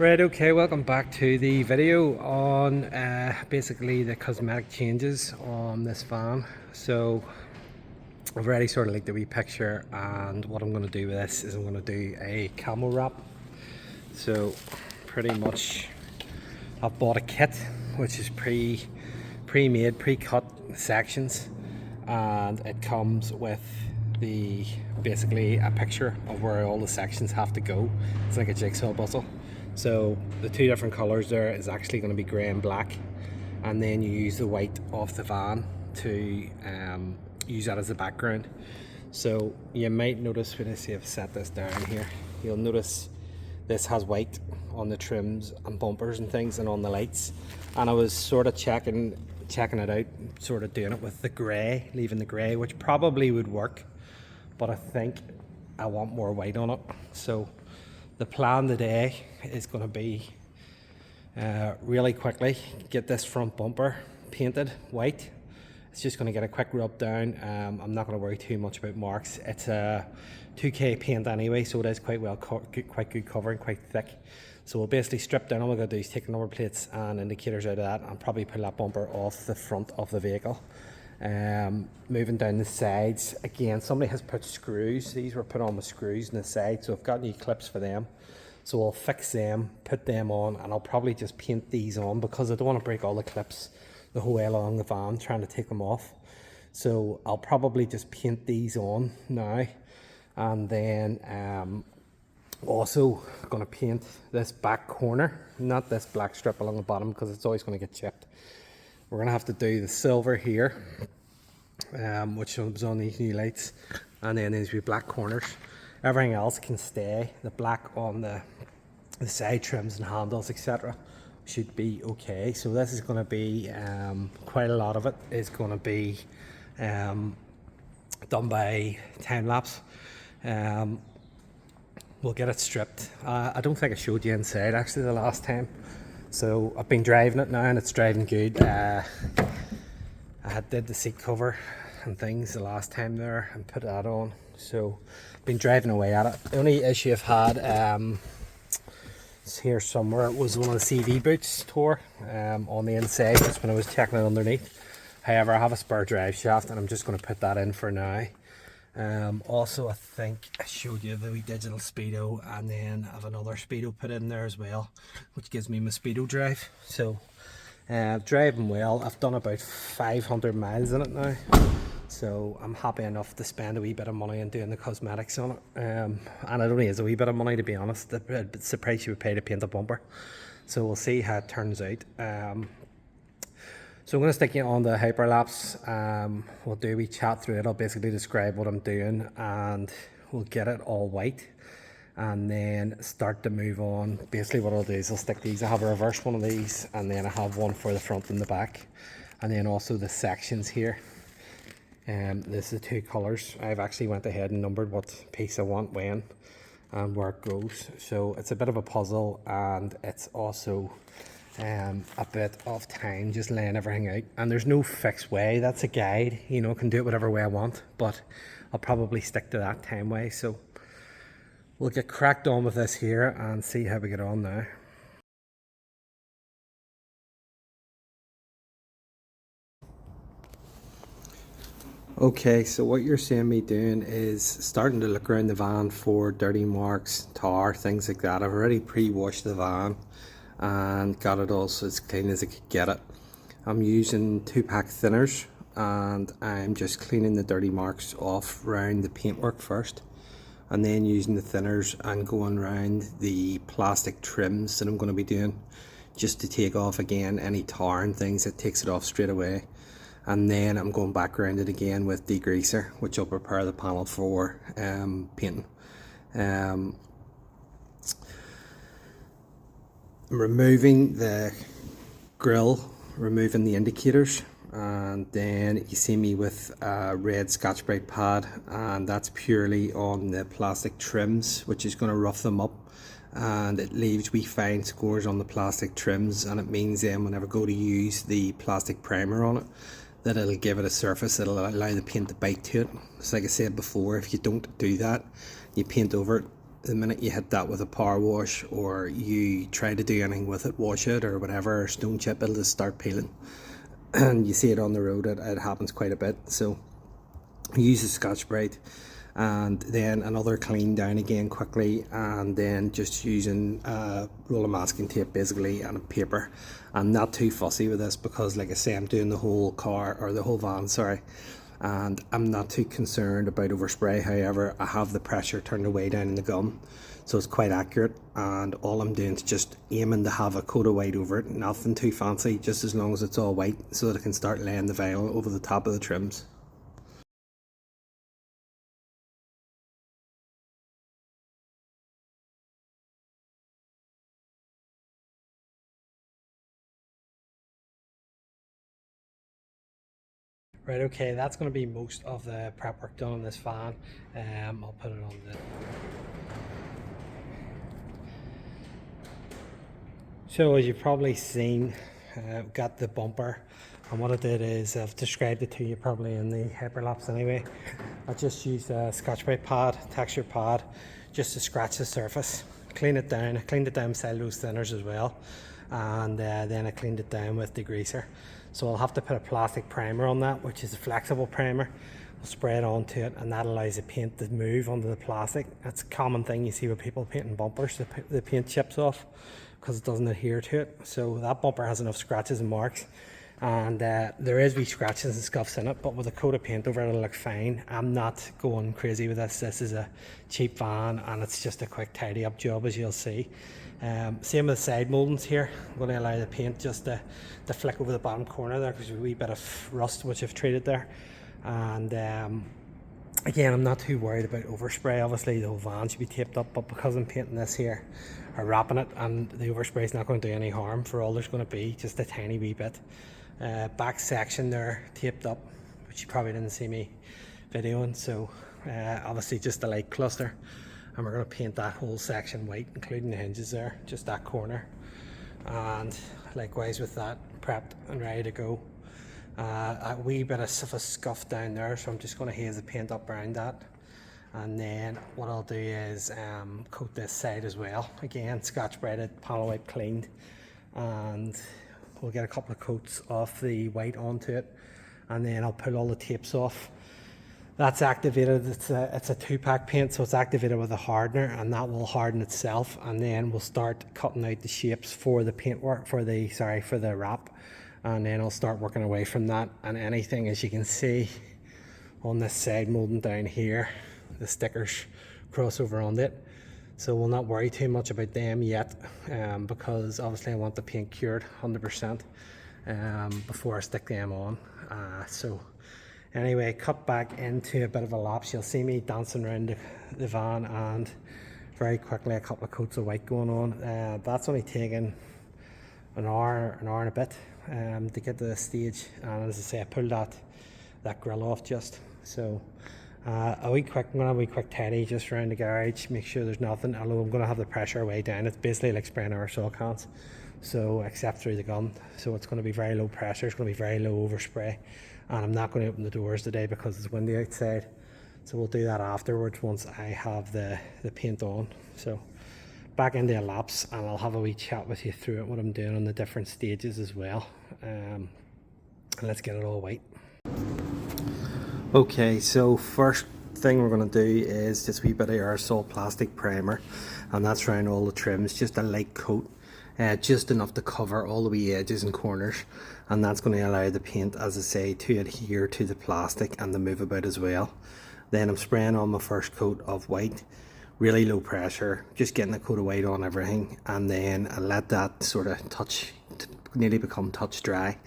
Right, okay, welcome back to the video on basically the cosmetic changes on this van. So I've already sort of leaked a wee picture, and what I'm going to do with this is I'm going to do a camo wrap. So pretty much I've bought a kit which is pre-made, pre-cut sections, and it comes with basically a picture of where all the sections have to go. It's like a jigsaw puzzle. So the two different colours there is actually going to be grey and black, and then you use the white off the van to use that as a background. So you might notice when I say I've set this down here, you'll notice this has white on the trims and bumpers and things, and on the lights. And I was sort of checking it out, sort of doing it with the grey, leaving the grey, which probably would work, but I think I want more white on it. So the plan today is going to be really quickly get this front bumper painted white. It's just going to get a quick rub down. I'm not going to worry too much about marks. It's a 2K paint anyway, so it is quite good covering, quite thick. So we'll basically strip down. All we're going to do is take the number plates and indicators out of that, and probably pull that bumper off the front of the vehicle. Moving down the sides, again, somebody has put screws. These were put on with screws in the side, so I've got new clips for them. So I'll fix them, put them on, and I'll probably just paint these on because I don't want to break all the clips the whole way along the van trying to take them off. So I'll probably just paint these on now, and then also going to paint this back corner, not this black strip along the bottom because it's always going to get chipped. We're going to have to do the silver here, which was on these new lights, and then these black corners. Everything else can stay. The black on the side trims and handles, etc., should be okay. So this is going to be quite a lot of it is going to be done by time lapse. We'll get it stripped. I don't think I showed you inside actually the last time. So I've been driving it now and it's driving good. I did the seat cover and things the last time there and put that on. So I've been driving away at it. The only issue I've had it's here somewhere was one of the CV boots tore on the inside just when I was checking it underneath. However, I have a spare drive shaft and I'm just going to put that in for now. Also, I think I showed you the wee digital speedo, and then I have another speedo put in there as well, which gives me my speedo drive. So driving well. I've done about 500 miles in it now, so I'm happy enough to spend a wee bit of money on doing the cosmetics on it. And it only is a wee bit of money, to be honest. It's the price you would pay to paint a bumper. So we'll see how it turns out. So I'm going to stick you on the hyperlapse. We'll do a wee chat through it. I'll basically describe what I'm doing, and we'll get it all white and then start to move on. Basically what I'll do is I'll stick these. I have a reverse one of these, and then I have one for the front and the back, and then also the sections here. This is the two colours. I've actually went ahead and numbered what piece I want when and where it goes. So it's a bit of a puzzle, and it's also a bit of time just laying everything out, and there's no fixed way. That's a guide, you know, I can do it whatever way I want, but I'll probably stick to that time way. So we'll get cracked on with this here and see how we get on now. Okay, so what you're seeing me doing is starting to look around the van for dirty marks, tar, things like that. I've already pre-washed the van and got it all so as clean as I could get it. I'm using 2-pack thinners, and I'm just cleaning the dirty marks off around the paintwork first, and then using the thinners and going around the plastic trims that I'm going to be doing just to take off again any tar and things. It takes it off straight away, and then I'm going back around it again with degreaser, which will prepare the panel for painting. Removing the grill, removing the indicators, and then you see me with a red Scotch-Brite pad, and that's purely on the plastic trims, which is going to rough them up, and it leaves wee fine scores on the plastic trims, and it means then whenever I go to use the plastic primer on it, that it'll give it a surface that'll allow the paint to bite to it. So like I said before, if you don't do that, you paint over it, the minute you hit that with a power wash, or you try to do anything with it, wash it or whatever, or stone chip, it'll just start peeling. And you see it on the road, it happens quite a bit. So use a Scotch-Brite and then another clean down again quickly, and then just using a roll of masking tape basically and a paper. I'm not too fussy with this because, like I say, I'm doing the whole car, or the whole van, sorry, and I'm not too concerned about overspray. However, I have the pressure turned away down in the gun, so it's quite accurate, and all I'm doing is just aiming to have a coat of white over it, nothing too fancy, just as long as it's all white so that I can start laying the vinyl over the top of the trims. Right, okay, that's going to be most of the prep work done on this van. I'll put it on the... So as you've probably seen, got the bumper, and what I did is, I've described it to you probably in the hyperlapse anyway. I just used a Scotch-Brite pad, texture pad, just to scratch the surface, clean it down. I cleaned it down with cellulose thinners as well, and then I cleaned it down with degreaser. So I'll have to put a plastic primer on that, which is a flexible primer. I'll spray it onto it, and that allows the paint to move onto the plastic. That's a common thing you see with people painting bumpers. The paint chips off because it doesn't adhere to it. So that bumper has enough scratches and marks, and there is wee scratches and scuffs in it, but with a coat of paint over it, it'll look fine. I'm not going crazy with this. This is a cheap van, and it's just a quick tidy up job, as you'll see. Same with the side mouldings here. I'm going to allow the paint just to flick over the bottom corner there, because there's a wee bit of rust which I've treated there. And again, I'm not too worried about overspray. Obviously the whole van should be taped up, but because I'm painting this here, or wrapping it, and the overspray is not going to do any harm, for all there's going to be just a tiny wee bit. Back section there taped up, which you probably didn't see me videoing. So obviously just a light cluster, and we're going to paint that whole section white, including the hinges there, just that corner. And likewise with that, prepped and ready to go. A wee bit of a scuff down there, so I'm just going to haze the paint up around that. And then what I'll do is coat this side as well. Again, Scotch-Brited, panel wipe cleaned, and we'll get a couple of coats of the white onto it, and then I'll pull all the tapes off. That's activated. It's a 2-pack paint, so it's activated with a hardener, and that will harden itself, and then we'll start cutting out the shapes for the paintwork, for the wrap, and then I'll start working away from that. And anything, as you can see on this side molding down here, the stickers cross over on it, so we'll not worry too much about them yet, because obviously I want the paint cured 100% before I stick them on. So anyway, cut back into a bit of a lapse. You'll see me dancing around the van, and very quickly a couple of coats of white going on. That's only taken an hour and a bit to get to this stage, and as I say, I pulled that grill off just. So I'm going to have a wee quick tidy just around the garage, make sure there's nothing, although I'm going to have the pressure way down. It's basically like spraying aerosol cans, so except through the gun, so it's going to be very low pressure, it's going to be very low overspray. And I'm not going to open the doors today because it's windy outside, so we'll do that afterwards once I have the paint on. So back into a lapse, and I'll have a wee chat with you through it, what I'm doing on the different stages as well. And let's get it all white. Okay, so first thing we're going to do is just a wee bit of aerosol plastic primer, and that's around all the trims, just a light coat, just enough to cover all the wee edges and corners, and that's going to allow the paint, as I say, to adhere to the plastic and to move about as well. Then I'm spraying on my first coat of white, really low pressure, just getting a coat of white on everything, and then I let that sort of nearly become touch dry.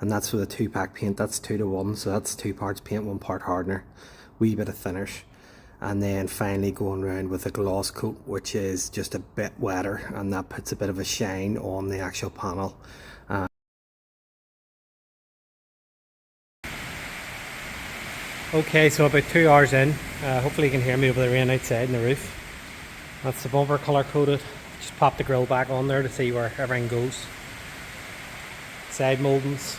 And that's with a 2-pack paint. That's 2 to 1, so that's 2 parts paint, 1 part hardener, wee bit of thinners, and then finally going around with a gloss coat, which is just a bit wetter, and that puts a bit of a shine on the actual panel. Okay, so about 2 hours in, hopefully you can hear me over the rain outside in the roof. That's the bumper colour coded. Just pop the grill back on there to see where everything goes. Side mouldings,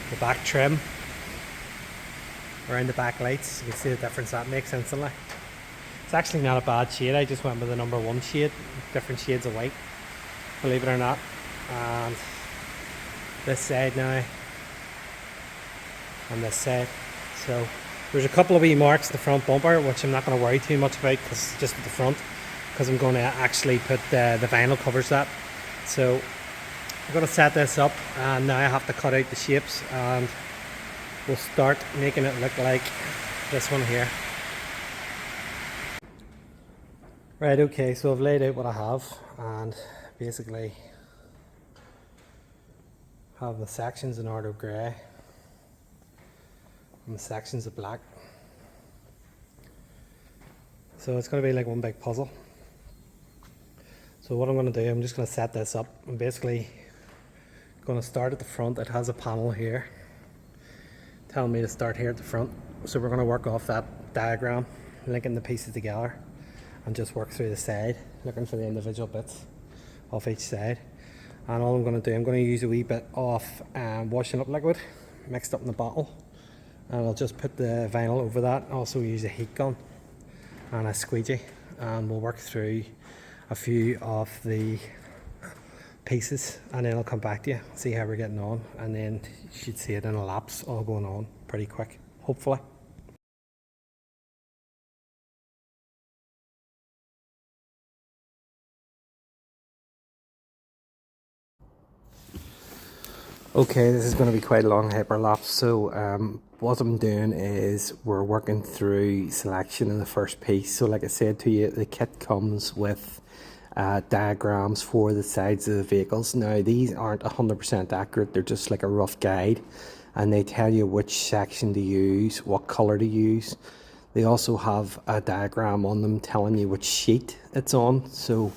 the back trim, around the back lights. You can see the difference that makes instantly. It's actually not a bad shade. I just went with the number 1 shade, different shades of white, believe it or not. And this side now, and this side. So there's a couple of wee marks in the front bumper, which I'm not going to worry too much about because just at the front, because I'm going to actually put the vinyl covers that. So I'm going to set this up, and now I have to cut out the shapes, and we'll start making it look like this one here. Right, okay, so I've laid out what I have, and basically have the sections in order of grey and the sections of black. So it's going to be like one big puzzle. So what I'm going to do, I'm just going to set this up. I'm basically going to start at the front. It has a panel here telling me to start here at the front. So we're going to work off that diagram, linking the pieces together, and just work through the side, looking for the individual bits off each side. And all I'm going to do, I'm going to use a wee bit of washing up liquid mixed up in the bottle, and I'll just put the vinyl over that. Also use a heat gun and a squeegee, and we'll work through a few of the pieces, and then I'll come back to you, see how we're getting on, and then you should see it in a lapse, all going on pretty quick, hopefully. Okay, this is going to be quite a long hyperlapse. So what I'm doing is we're working through selection in the first piece. So like I said to you, the kit comes with diagrams for the sides of the vehicles. Now these aren't 100% accurate, they're just like a rough guide, and they tell you which section to use, what colour to use. They also have a diagram on them telling you which sheet it's on. So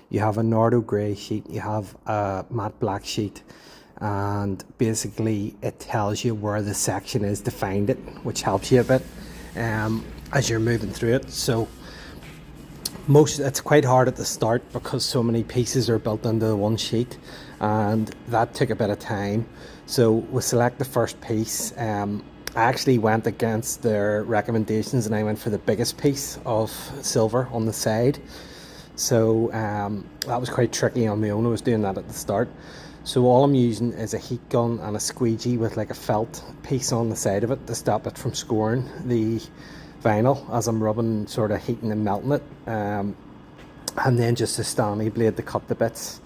you have a Nardo grey sheet, you have a matte black sheet, and basically it tells you where the section is to find it, which helps you a bit as you're moving through it. So it's quite hard at the start because so many pieces are built into the one sheet, and that took a bit of time. So we select the first piece. I actually went against their recommendations and I went for the biggest piece of silver on the side. So that was quite tricky on my own. I was doing that at the start. So all I'm using is a heat gun and a squeegee with like a felt piece on the side of it to stop it from scoring the vinyl as I'm rubbing, sort of heating and melting it, and then just a Stanley blade to cut the bits.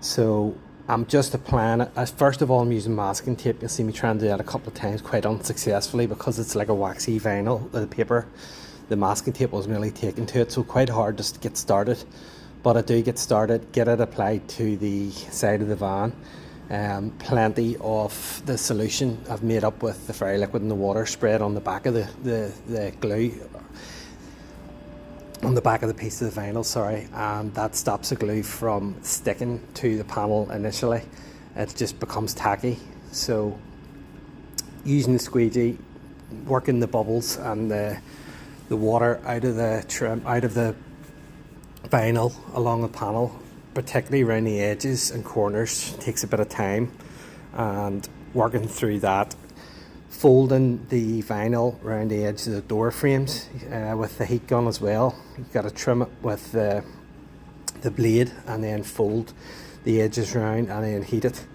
So I'm just applying it. First of all, I'm using masking tape. You'll see me trying to do that a couple of times quite unsuccessfully because it's like a waxy vinyl, the paper. The masking tape wasn't really taken to it, so quite hard just to get started. But I do get started, get it applied to the side of the van. Plenty of the solution I've made up with the fairy liquid and the water spread on the back of the glue, on the back of the piece of the vinyl, sorry, and that stops the glue from sticking to the panel initially. It just becomes tacky. So using the squeegee, working the bubbles and the water out of the trim, out of the vinyl along the panel, particularly around the edges and corners, takes a bit of time, and working through that, folding the vinyl around the edge of the door frames with the heat gun as well. You've got to trim it with the blade and then fold the edges around and then heat it,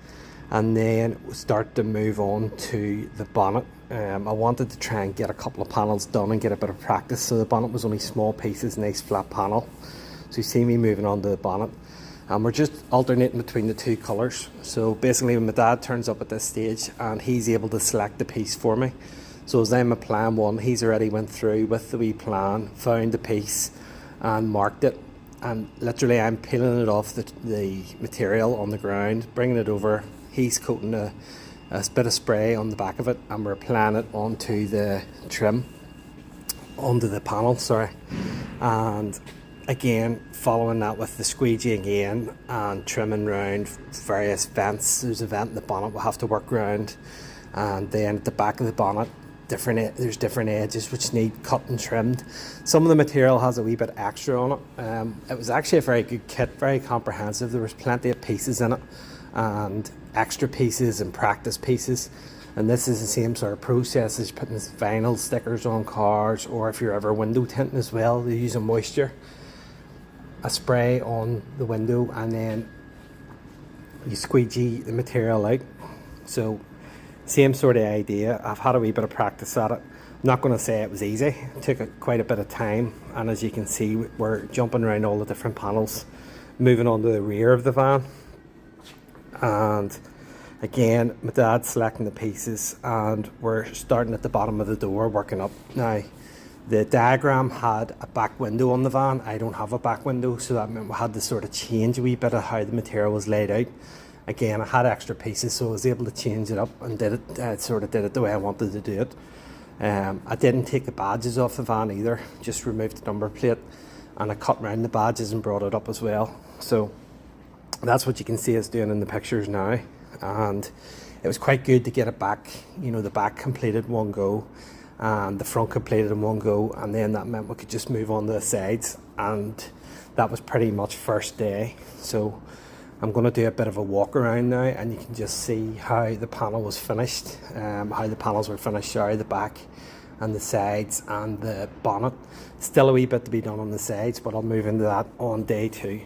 and then start to move on to the bonnet. I wanted to try and get a couple of panels done and get a bit of practice, so the bonnet was only small pieces, nice flat panel. So you see me moving on to the bonnet, and we're just alternating between the two colours. So basically when my dad turns up at this stage and he's able to select the piece for me, so as I'm applying one, he's already went through with the wee plan, found the piece and marked it, and literally I'm peeling it off the material on the ground, bringing it over, he's coating a bit of spray on the back of it, and we're applying it onto the trim, onto the panel, sorry, and again following that with the squeegee again and trimming around various vents. There's a vent in the bonnet we'll have to work around, and then at the back of the bonnet there's different edges which need cut and trimmed. Some of the material has a wee bit extra on it. It was actually a very good kit, very comprehensive. There was plenty of pieces in it and extra pieces and practice pieces, And this is the same sort of process as putting vinyl stickers on cars, or if you're ever window tinting as well, they use a moisture, a spray on the window, and then you squeegee the material out. So same sort of idea. I've had a wee bit of practice at it. I'm not going to say it was easy. It took quite a bit of time, and as you can see, we're jumping around all the different panels, moving on to the rear of the van. And again, my dad's selecting the pieces, and we're starting at the bottom of the door, working up. Now, the diagram had a back window on the van. I don't have a back window, so that meant we had to sort of change a wee bit of how the material was laid out. Again, I had extra pieces, so I was able to change it up and did it the way I wanted to do it. I didn't take the badges off the van either, just removed the number plate, and I cut around the badges and brought it up as well. So that's what you can see us doing in the pictures now. And it was quite good to get it back, you know, the back completed in one go and the front completed in one go, and then that meant we could just move on to the sides, and that was pretty much first day. So I'm going to do a bit of a walk around now, and you can just see how the panel was finished, how the panels were finished, sorry, the back and the sides and the bonnet. Still a wee bit to be done on the sides, but I'll move into that on day 2.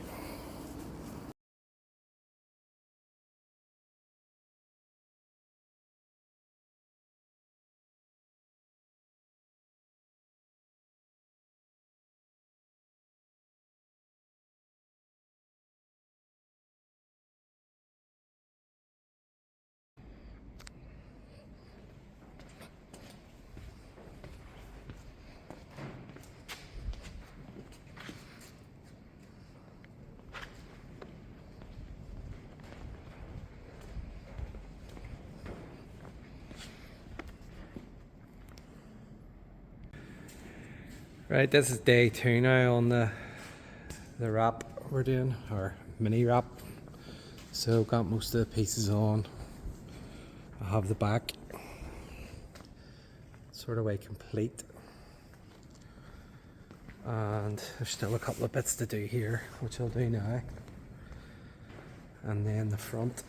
Right, this is day 2 now on the wrap we're doing, or mini wrap. So got most of the pieces on. I have the back sort of way complete, and there's still a couple of bits to do here, which I'll do now. And then the front,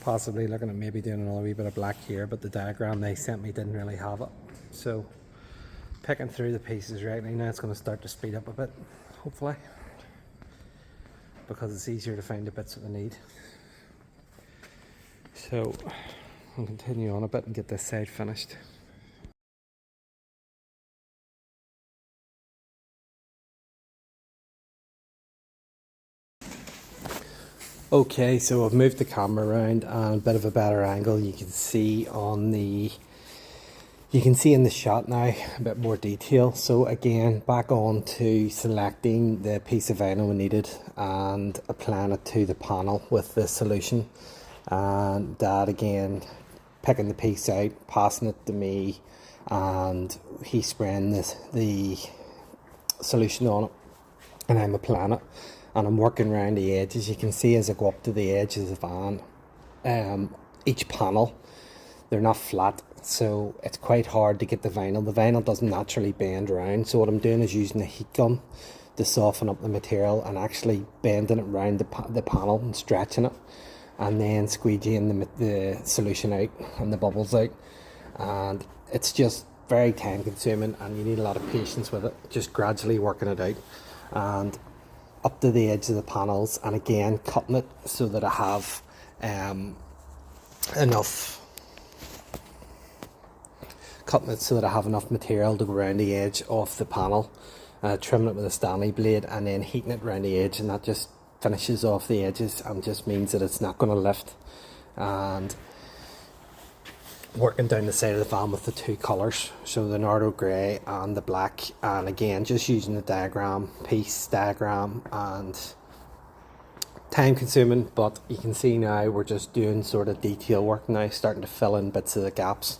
possibly looking at maybe doing another wee bit of black here, but the diagram they sent me didn't really have it. So picking through the pieces right now, it's going to start to speed up a bit, hopefully, because it's easier to find the bits that we need. So I'll continue on a bit and get this side finished. Okay, so I've moved the camera around and a bit of a better angle. You can see in the shot now a bit more detail. So again, back on to selecting the piece of vinyl we needed and applying it to the panel with the solution. And Dad again picking the piece out, passing it to me, and he's spraying the solution on it, and I'm applying it, and I'm working around the edges. You can see as I go up to the edge of the van, each panel, they're not flat, so it's quite hard to get the vinyl. The vinyl doesn't naturally bend around, so what I'm doing is using a heat gun to soften up the material and actually bending it around the panel and stretching it, and then squeegeeing the solution out and the bubbles out. And it's just very time consuming, and you need a lot of patience with it, just gradually working it out and up to the edge of the panels, and again cutting it so that I have enough material to go around the edge of the panel, trimming it with a Stanley blade and then heating it around the edge, and that just finishes off the edges and just means that it's not going to lift. And working down the side of the van with the 2 colours, so the Nardo grey and the black, and again just using the piece diagram, and time consuming, but you can see now we're just doing sort of detail work now, starting to fill in bits of the gaps,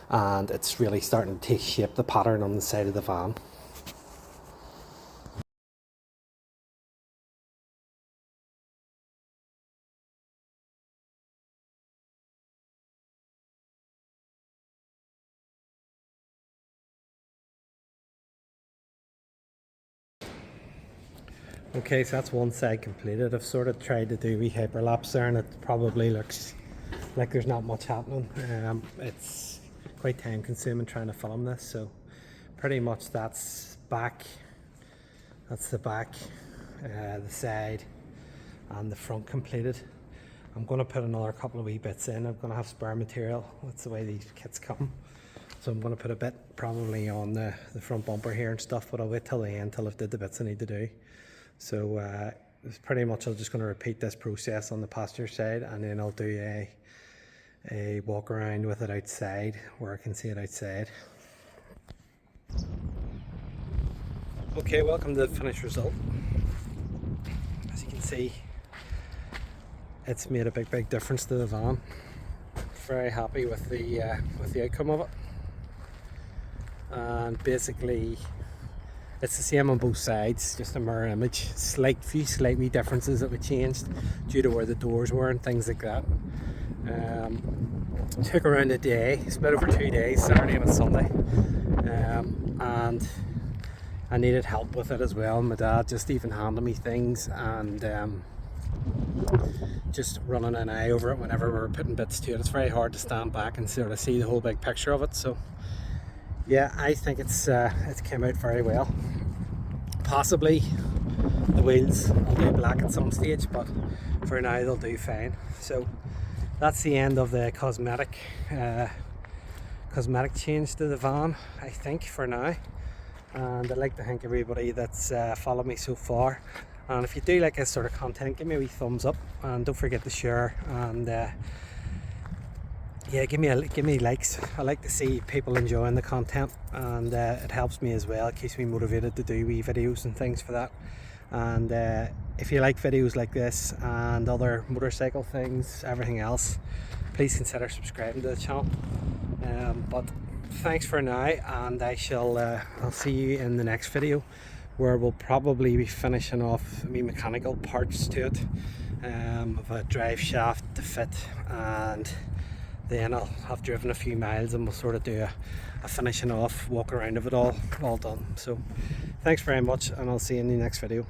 and it's really starting to take shape, the pattern on the side of the van. Okay, so that's one side completed. I've sort of tried to do wee hyperlapse there, and it probably looks like there's not much happening. It's quite time consuming trying to film this, so pretty much that's back, that's the back, the side and the front completed. I'm going to put another couple of wee bits in. I'm going to have spare material, that's the way these kits come. So I'm going to put a bit probably on the front bumper here and stuff, but I'll wait till the end till I've did the bits I need to do. So it's pretty much, I'm just going to repeat this process on the passenger side, and then I'll do a walk around with it outside where I can see it outside. Okay, welcome to the finished result. As you can see, it's made a big difference to the van. Very happy with the outcome of it. And basically it's the same on both sides, just a mirror image. Few slight wee differences that we changed due to where the doors were and things like that. Took around a day, split over 2 days, Saturday and Sunday, and I needed help with it as well. My dad just even handed me things, and just running an eye over it whenever we were putting bits to it. It's very hard to stand back and sort of see the whole big picture of it. So yeah, I think it's came out very well. Possibly the wheels will do black at some stage, but for now they'll do fine. So that's the end of the cosmetic change to the van, I think, for now. And I'd like to thank everybody that's followed me so far. And if you do like this sort of content, give me a wee thumbs up, and don't forget to share, and yeah, give me likes. I like to see people enjoying the content, and it helps me as well. It keeps me motivated to do wee videos and things for that. And if you like videos like this and other motorcycle things, everything else, please consider subscribing to the channel. But thanks for now, and I'll see you in the next video, where we'll probably be finishing off me mechanical parts to it, of a drive shaft to fit, and then I'll have driven a few miles and we'll sort of do a finishing off walk around of it all done. So thanks very much, and I'll see you in the next video.